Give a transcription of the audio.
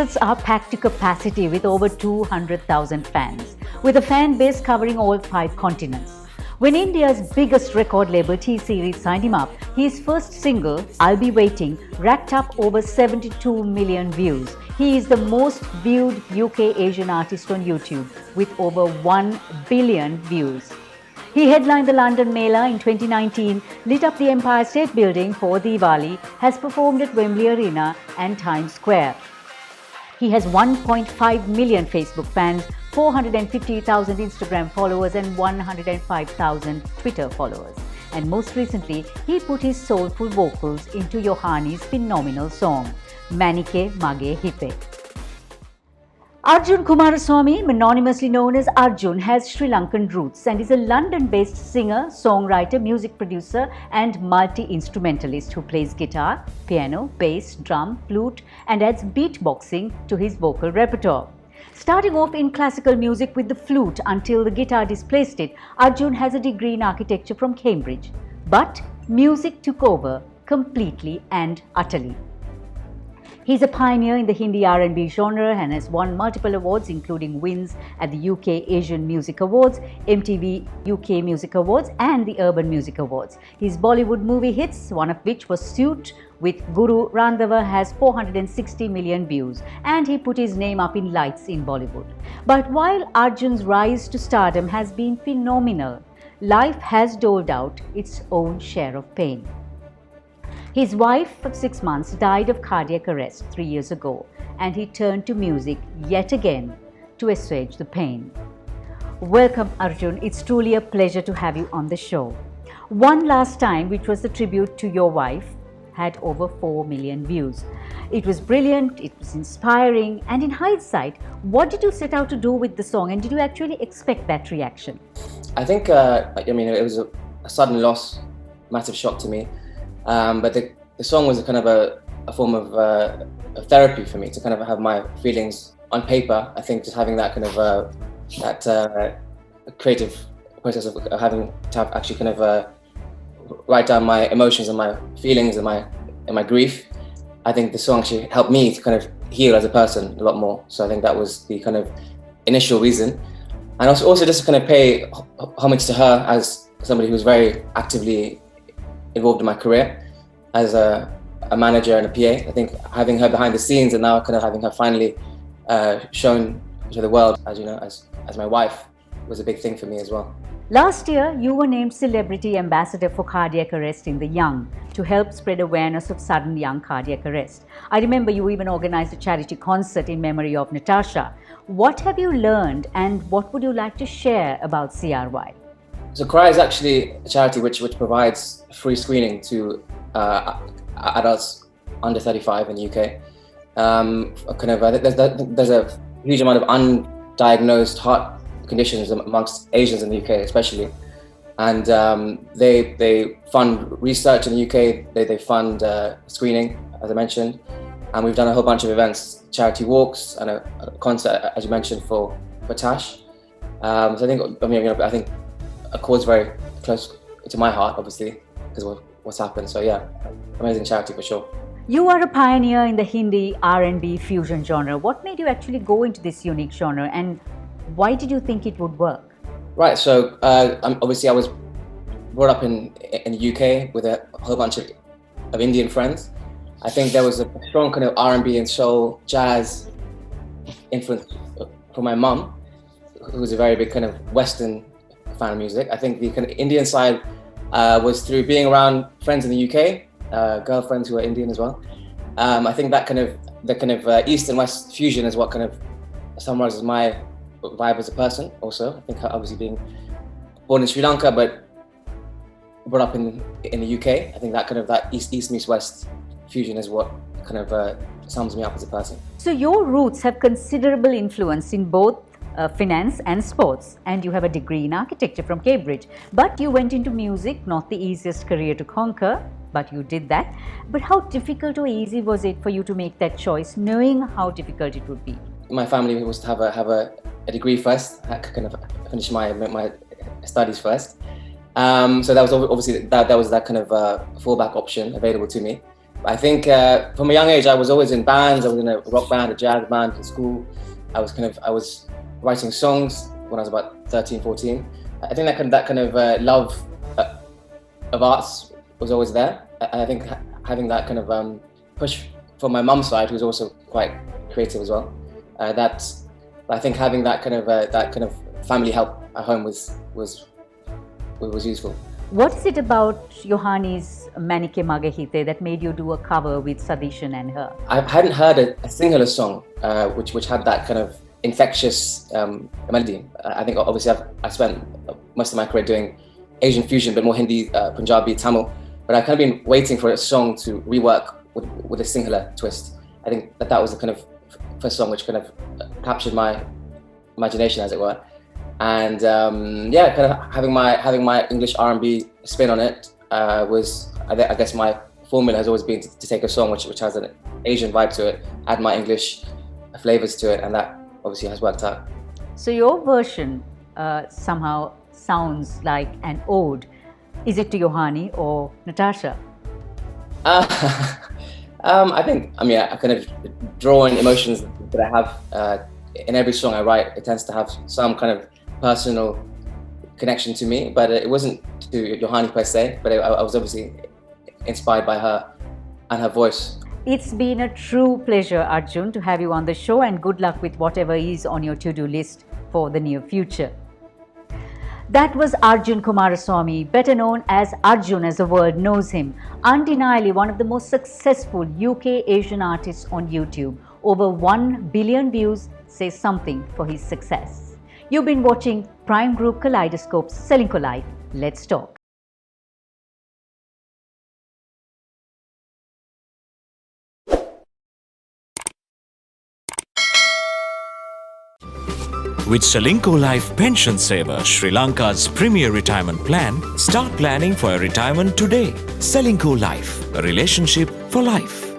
concerts are packed to capacity with over 200,000 fans, with a fan base covering all 5 continents. When India's biggest record label T-Series signed him up, his first single, I'll Be Waiting, racked up over 72 million views. He is the most viewed UK Asian artist on YouTube with over 1 billion views. He headlined the London Mela in 2019, lit up the Empire State Building for Diwali, has performed at Wembley Arena and Times Square. He has 1.5 million Facebook fans, 450,000 Instagram followers and 105,000 Twitter followers. And most recently, he put his soulful vocals into Yohani's phenomenal song, Manike Mage Hipe. Arjun Kumaraswamy, anonymously known as Arjun, has Sri Lankan roots and is a London-based singer, songwriter, music producer and multi-instrumentalist who plays guitar, piano, bass, drum, flute and adds beatboxing to his vocal repertoire. Starting off in classical music with the flute until the guitar displaced it, Arjun has a degree in architecture from Cambridge. But music took over completely and utterly. He's a pioneer in the Hindi R&B genre and has won multiple awards, including wins at the UK Asian Music Awards, MTV UK Music Awards and the Urban Music Awards. His Bollywood movie hits, one of which was Suit with Guru Randhava, has 460 million views, and he put his name up in lights in Bollywood. But while Arjun's rise to stardom has been phenomenal, life has doled out its own share of pain. His wife of 6 months died of cardiac arrest 3 years ago, and he turned to music yet again to assuage the pain. Welcome, Arjun. It's truly a pleasure to have you on the show. One Last Time, which was the tribute to your wife, had over 4 million views. It was brilliant, it was inspiring, and in hindsight, what did you set out to do with the song, and did you actually expect that reaction? I think, it was a sudden loss, massive shock to me. But the song was a kind of a form of therapy for me to kind of have my feelings on paper. I think just having that kind of that creative process of having to have actually kind of write down my emotions and my feelings and my grief. I think the song actually helped me to kind of heal as a person a lot more. So I think that was the kind of initial reason, and also just to kind of pay homage to her as somebody who was very actively involved in my career as a manager and a PA. I think having her behind the scenes and now kind of having her finally shown to the world as my wife was a big thing for me as well. Last year, you were named Celebrity Ambassador for Cardiac Arrest in the Young to help spread awareness of sudden young cardiac arrest. I remember you even organized a charity concert in memory of Natasha. What have you learned and what would you like to share about CRY? So CRY is actually a charity which provides free screening to adults under 35 in the UK. There's a huge amount of undiagnosed heart conditions amongst Asians in the UK especially. And they fund research in the UK, they fund screening, as I mentioned. And we've done a whole bunch of events, charity walks and a concert, as you mentioned, for Tash. So I think a cause very close to my heart, obviously, because of what's happened. So yeah, amazing charity for sure. You are a pioneer in the Hindi R&B Fusion genre. What made you actually go into this unique genre, and why did you think it would work? Right, so obviously I was brought up in the UK with a whole bunch of Indian friends. I think there was a strong kind of R&B and soul, jazz influence from my mum, who was a very big kind of Western fan of music. I think the kind of Indian side was through being around friends in the UK, girlfriends who are Indian as well. I think that the kind of East and West fusion is what kind of summarizes my vibe as a person also. I think obviously being born in Sri Lanka but brought up in the UK, I think that East meets West fusion is what kind of sums me up as a person. So your roots have considerable influence in both finance and sports, and you have a degree in architecture from Cambridge. But you went into music, not the easiest career to conquer, but you did that. But how difficult or easy was it for you to make that choice, knowing how difficult it would be? My family was to have a degree first, I kind of finish my studies first. So that was obviously that was that kind of fallback option available to me. I think from a young age, I was always in bands. I was in a rock band, a jazz band in school. I was writing songs when I was about 13, 14. I think that kind of love of arts was always there. And I think having that kind of push from my mum's side, who's also quite creative as well, I think having that kind of family help at home was useful. What is it about Yohani's Manike Magahite that made you do a cover with Sadishan and her? I hadn't heard a singular song which had that kind of infectious melody. I think obviously I spent most of my career doing Asian fusion, but more Hindi, Punjabi, Tamil. But I've kind of been waiting for a song to rework with a singular twist. I think that was the kind of first song which kind of captured my imagination, as it were. And kind of having my English R&B spin on it was, I guess my formula has always been to take a song which has an Asian vibe to it, add my English flavors to it, and that obviously has worked out. So your version somehow sounds like an ode. Is it to Yohani or Natasha? I think, I kind of draw in emotions that I have in every song I write. It tends to have some kind of personal connection to me, but it wasn't to Yohani per se, but I was obviously inspired by her and her voice. It's been a true pleasure, Arjun, to have you on the show, and good luck with whatever is on your to-do list for the near future. That was Arjun Kumaraswamy, better known as Arjun as the world knows him. Undeniably one of the most successful UK Asian artists on YouTube. Over 1 billion views says something for his success. You've been watching Prime Group Kaleidoscope's Srilanka Life. Let's talk. With Srilanka Life Pension Saver, Sri Lanka's premier retirement plan, start planning for a retirement today. Srilanka Life, a relationship for life.